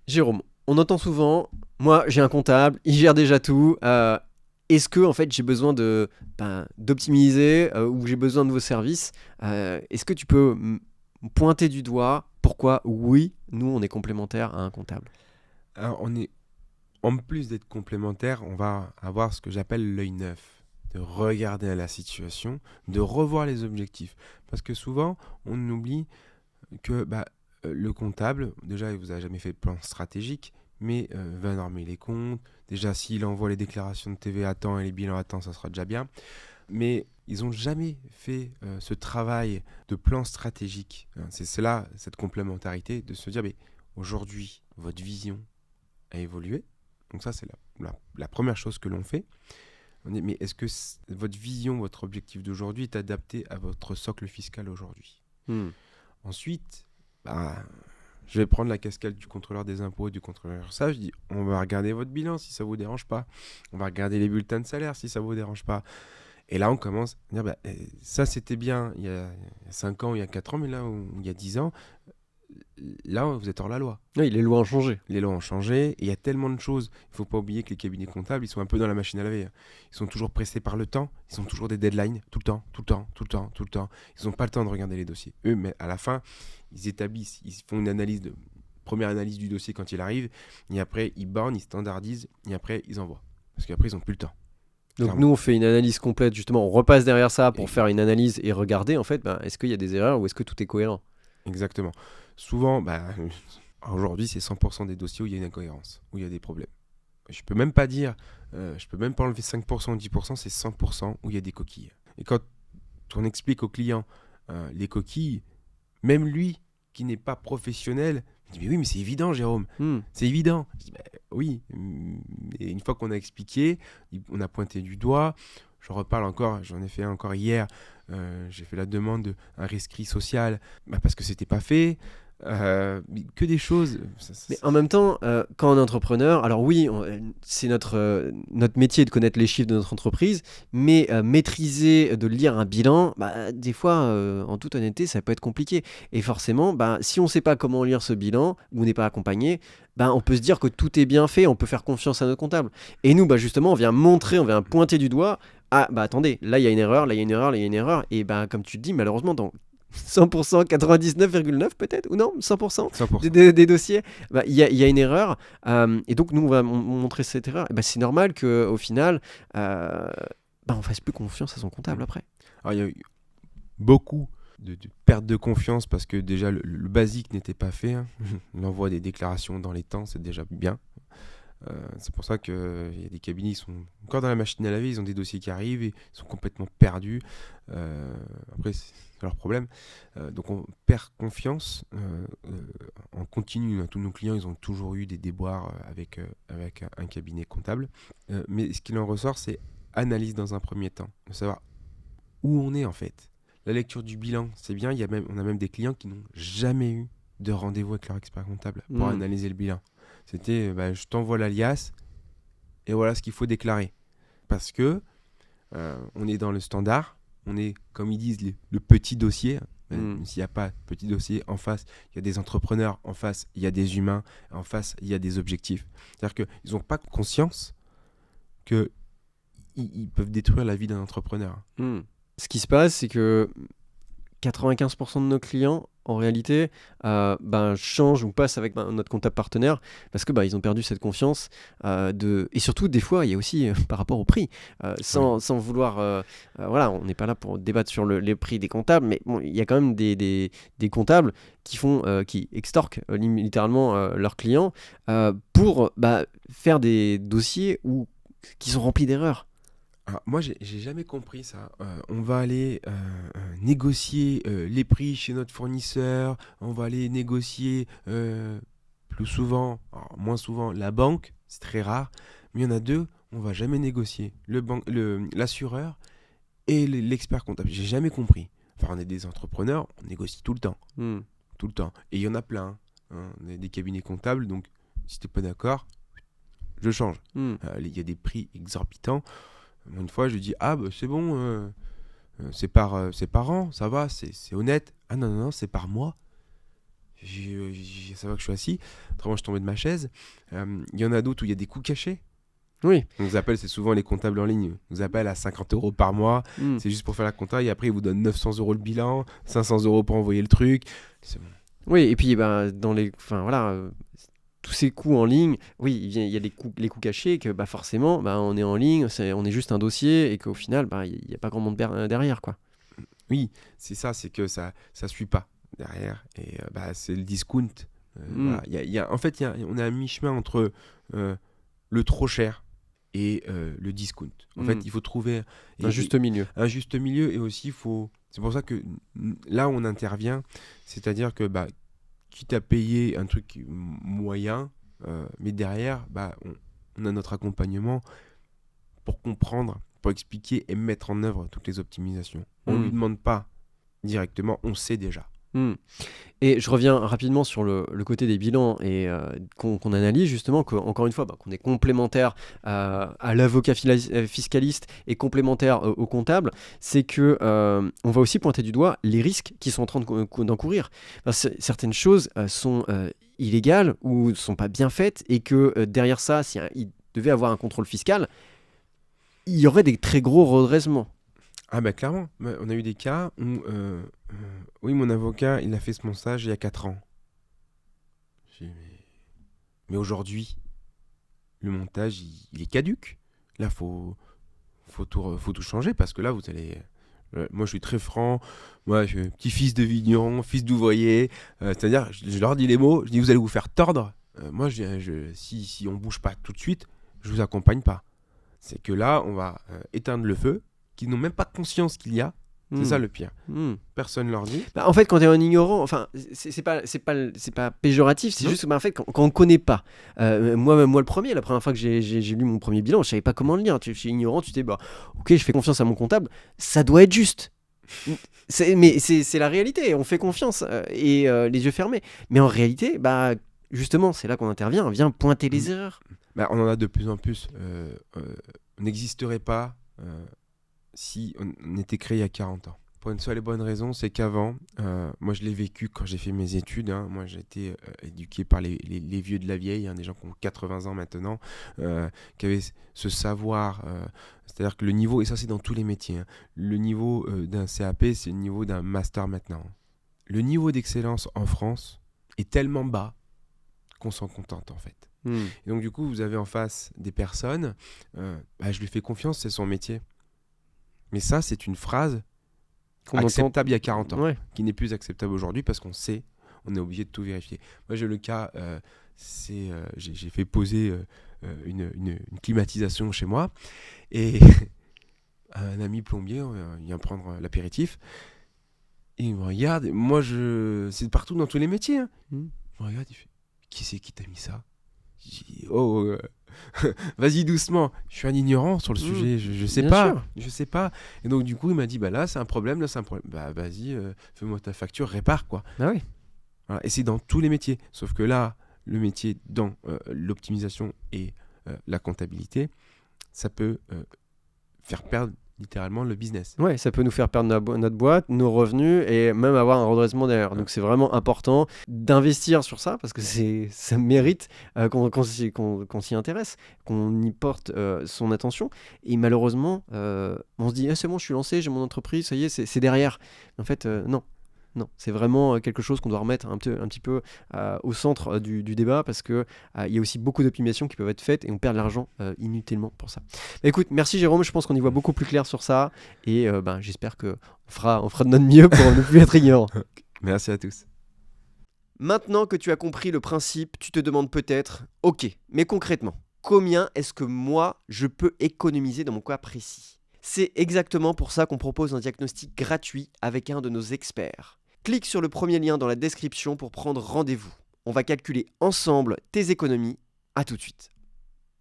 Jérôme, on entend souvent, moi j'ai un comptable, il gère déjà tout. Est-ce que en fait j'ai besoin d'optimiser ou j'ai besoin de vos services? Est-ce que tu peux pointer du doigt pourquoi oui, nous on est complémentaires à un comptable? Alors, en plus d'être complémentaires, on va avoir ce que j'appelle l'œil neuf, de regarder la situation, de revoir les objectifs. Parce que souvent, on oublie que le comptable, déjà, il vous a jamais fait de plan stratégique, mais va normer les comptes. Déjà, s'il envoie les déclarations de TVA à temps et les bilans à temps, ça sera déjà bien. Mais ils n'ont jamais fait ce travail de plan stratégique. C'est cela, cette complémentarité, de se dire, mais aujourd'hui, votre vision a évolué. Donc ça, c'est la première chose que l'on fait. On dit, mais est-ce que votre vision, votre objectif d'aujourd'hui est adapté à votre socle fiscal aujourd'hui? Hmm. Ensuite, je vais prendre la casquette du contrôleur des impôts et du contrôleur ça. Je dis, on va regarder votre bilan si ça vous dérange pas. On va regarder les bulletins de salaire si ça vous dérange pas. Et là, on commence à dire, ça c'était bien il y a 5 ans, il y a 4 ans, mais là, il y a 10 ans, là, vous êtes hors la loi. Oui, les lois ont changé. Les lois ont changé et il y a tellement de choses. Il ne faut pas oublier que les cabinets comptables, ils sont un peu dans la machine à laver. Ils sont toujours pressés par le temps. Ils ont toujours des deadlines, tout le temps, tout le temps, tout le temps, tout le temps. Ils n'ont pas le temps de regarder les dossiers. Eux, mais à la fin, ils établissent, ils font une première analyse du dossier quand il arrive. Et après, ils bornent, ils standardisent. Et après, ils envoient. Parce qu'après, ils n'ont plus le temps. Donc nous Clairement. on fait une analyse complète justement, on repasse derrière ça pour Et- faire une analyse et regarder en fait est-ce qu'il y a des erreurs ou est-ce que tout est cohérent? Exactement. Souvent, aujourd'hui, c'est 100% des dossiers où il y a une incohérence, où il y a des problèmes. Je peux même pas dire, je peux même pas enlever 5% ou 10%, c'est 100% où il y a des coquilles. Et quand on explique au client les coquilles, même lui qui n'est pas professionnel, il dit mais oui mais c'est évident Jérôme, Hmm. c'est évident. Je dis, oui, et une fois qu'on a expliqué, on a pointé du doigt, je reparle encore, j'en ai fait encore hier, j'ai fait la demande d'un rescrit social parce que c'était pas fait. Que des choses. Mais en même temps, quand on est entrepreneur, alors oui, c'est notre métier de connaître les chiffres de notre entreprise, mais maîtriser, de lire un bilan, des fois, en toute honnêteté, ça peut être compliqué. Et forcément, si on ne sait pas comment lire ce bilan, ou on n'est pas accompagné, on peut se dire que tout est bien fait, on peut faire confiance à notre comptable. Et nous, justement, on vient montrer, on vient pointer du doigt, ah, attendez, là, il y a une erreur, là, il y a une erreur, là, il y a une erreur. Et comme tu te dis, malheureusement, dans 100%, 99,9 peut-être, ou non, 100% 100%. des dossiers, il y a une erreur. Et donc, nous, on va montrer cette erreur. Et c'est normal qu'au final, on fasse plus confiance à son comptable après. Alors, il y a eu beaucoup de perte de confiance parce que déjà le basique n'était pas fait. Hein. L'envoi des déclarations dans les temps, c'est déjà bien. C'est pour ça qu'il y a des cabinets qui sont encore dans la machine à laver, ils ont des dossiers qui arrivent et ils sont complètement perdus. Après, c'est leur problème. Donc on perd confiance en continu. Hein. Tous nos clients, ils ont toujours eu des déboires avec un cabinet comptable. Mais ce qu'il en ressort, c'est analyse dans un premier temps, de savoir où on est en fait. La lecture du bilan, c'est bien. On a même des clients qui n'ont jamais eu de rendez-vous avec leur expert comptable pour Hmm. analyser le bilan. C'était, je t'envoie l'alias et voilà ce qu'il faut déclarer. Parce que on est dans le standard, on est, comme ils disent, le petit dossier. Hmm. Même s'il n'y a pas de petit dossier, en face, il y a des entrepreneurs, en face, il y a des humains, en face, il y a des objectifs. C'est-à-dire qu'ils n'ont pas conscience qu'ils ils peuvent détruire la vie d'un entrepreneur. Hmm. Ce qui se passe, c'est que 95% de nos clients, en réalité, changent ou passent avec notre comptable partenaire parce que ils ont perdu cette confiance. Et surtout, des fois, il y a aussi par rapport au prix. Oui. Sans vouloir... voilà, on n'est pas là pour débattre sur les prix des comptables, mais bon, il y a quand même des comptables qui extorquent littéralement leurs clients pour faire des dossiers qui sont remplis d'erreurs. Alors, moi, j'ai jamais compris ça. On va aller négocier les prix chez notre fournisseur, on va aller négocier plus souvent, alors, moins souvent, la banque, c'est très rare, mais il y en a deux, on va jamais négocier. L'assureur et l'expert comptable. J'ai jamais compris. Enfin, on est des entrepreneurs, on négocie tout le temps, Hmm. tout le temps. Et il y en a plein, hein. On est des cabinets comptables, donc si t'es pas d'accord, je change. Hmm. Il y a des prix exorbitants. Une fois, je lui dis, c'est bon, c'est par an, ça va, c'est honnête. Ah non, non, non, c'est par mois. Ça va que je suis assis, autrement je tombais de ma chaise. Il y en a d'autres où il y a des coûts cachés. Oui. On nous appelle, c'est souvent les comptables en ligne, on nous appelle à 50 € par mois, Mm. c'est juste pour faire la compta, et après ils vous donnent 900 € le bilan, 500 € pour envoyer le truc. C'est bon. Oui, et puis enfin voilà, tous ces coûts en ligne, oui, il y a les coûts cachés que forcément, on est en ligne, on est juste un dossier et qu'au final, il n'y a pas grand monde derrière, quoi. Oui, c'est ça, c'est que ça suit pas derrière, et c'est le discount. Voilà. En fait, on est à mi-chemin entre le trop cher et le discount. En fait, il faut trouver un juste milieu. Un juste milieu, et aussi c'est pour ça que là on intervient, c'est-à-dire que quitte à payer un truc moyen, mais derrière, on a notre accompagnement pour comprendre, pour expliquer et mettre en œuvre toutes les optimisations. On ne lui demande pas directement, on sait déjà. Et je reviens rapidement sur le côté des bilans et qu'on analyse justement, encore une fois, qu'on est complémentaire à l'avocat fiscaliste et complémentaire au comptable, c'est que on va aussi pointer du doigt les risques qui sont en train d'encourir. Certaines choses sont illégales ou ne sont pas bien faites, et que derrière ça, il devait avoir un contrôle fiscal, il y aurait des très gros redressements. Ah clairement, on a eu des cas où oui, mon avocat, il a fait ce montage il y a 4 ans. Mais aujourd'hui, le montage, il est caduc. Là, faut tout changer, parce que là, vous allez... moi, je suis très franc. Moi, je suis petit-fils de vigneron, fils d'ouvrier. C'est-à-dire, je leur dis les mots, je dis, vous allez vous faire tordre. Moi, si on bouge pas tout de suite, je vous accompagne pas. C'est que là, on va éteindre le feu, qui n'ont même pas conscience qu'il y a. C'est ça le pire. Personne leur dit. En fait, quand tu es un ignorant, enfin, c'est pas péjoratif, c'est juste que en fait, quand on connaît pas, moi le premier, la première fois que j'ai lu mon premier bilan, je savais pas comment le lire. Je suis ignorant, tu dis ok, je fais confiance à mon comptable, ça doit être juste. Mais c'est la réalité, on fait confiance et les yeux fermés. Mais en réalité, justement, c'est là qu'on intervient, on vient pointer les erreurs. On en a de plus en plus. On n'existerait pas si on était créé il y a 40 ans. Pour une seule et bonne raison, c'est qu'avant, moi je l'ai vécu quand j'ai fait mes études, moi j'ai été éduqué par les vieux de la vieille, des gens qui ont 80 ans maintenant, qui avaient ce savoir, c'est-à-dire que le niveau, et ça c'est dans tous les métiers, le niveau d'un CAP, c'est le niveau d'un master maintenant. Le niveau d'excellence en France est tellement bas qu'on s'en contente en fait. Et donc du coup, vous avez en face des personnes, je lui fais confiance, c'est son métier. Mais ça, c'est une phrase acceptable il y a 40 ans, qui n'est plus acceptable aujourd'hui, parce qu'on sait, on est obligé de tout vérifier. Moi, j'ai le cas, j'ai fait poser une climatisation chez moi, et un ami plombier, il vient prendre l'apéritif, et il me regarde, moi, c'est partout dans tous les métiers. Il me regarde, il fait, qui c'est qui t'a mis ça? Je dis, vas-y doucement, je suis un ignorant sur le sujet, je sais pas, je sais pas. Et donc du coup il m'a dit là c'est un problème, là c'est un problème. Vas-y, fais-moi ta facture, répare quoi. Oui. Voilà. Et c'est dans tous les métiers, sauf que là le métier dans l'optimisation et la comptabilité, ça peut faire perdre littéralement le business. Ouais, ça peut nous faire perdre notre boîte, nos revenus, et même avoir un redressement derrière. Donc c'est vraiment important d'investir sur ça, parce que ça mérite qu'on s'y intéresse, qu'on y porte son attention. Et malheureusement, on se dit c'est bon, je suis lancé, j'ai mon entreprise, ça y est, c'est derrière. En fait, non, c'est vraiment quelque chose qu'on doit remettre un petit peu au centre du débat, parce que il y a aussi beaucoup d'optimisations qui peuvent être faites et on perd de l'argent inutilement pour ça. Écoute, merci Jérôme, je pense qu'on y voit beaucoup plus clair sur ça, et j'espère qu'on fera de notre mieux pour ne plus être ignorant. Merci à tous. Maintenant que tu as compris le principe, tu te demandes peut-être, ok, mais concrètement, combien est-ce que moi je peux économiser dans mon cas précis ? C'est exactement pour ça qu'on propose un diagnostic gratuit avec un de nos experts. Clique sur le premier lien dans la description pour prendre rendez-vous. On va calculer ensemble tes économies. À tout de suite.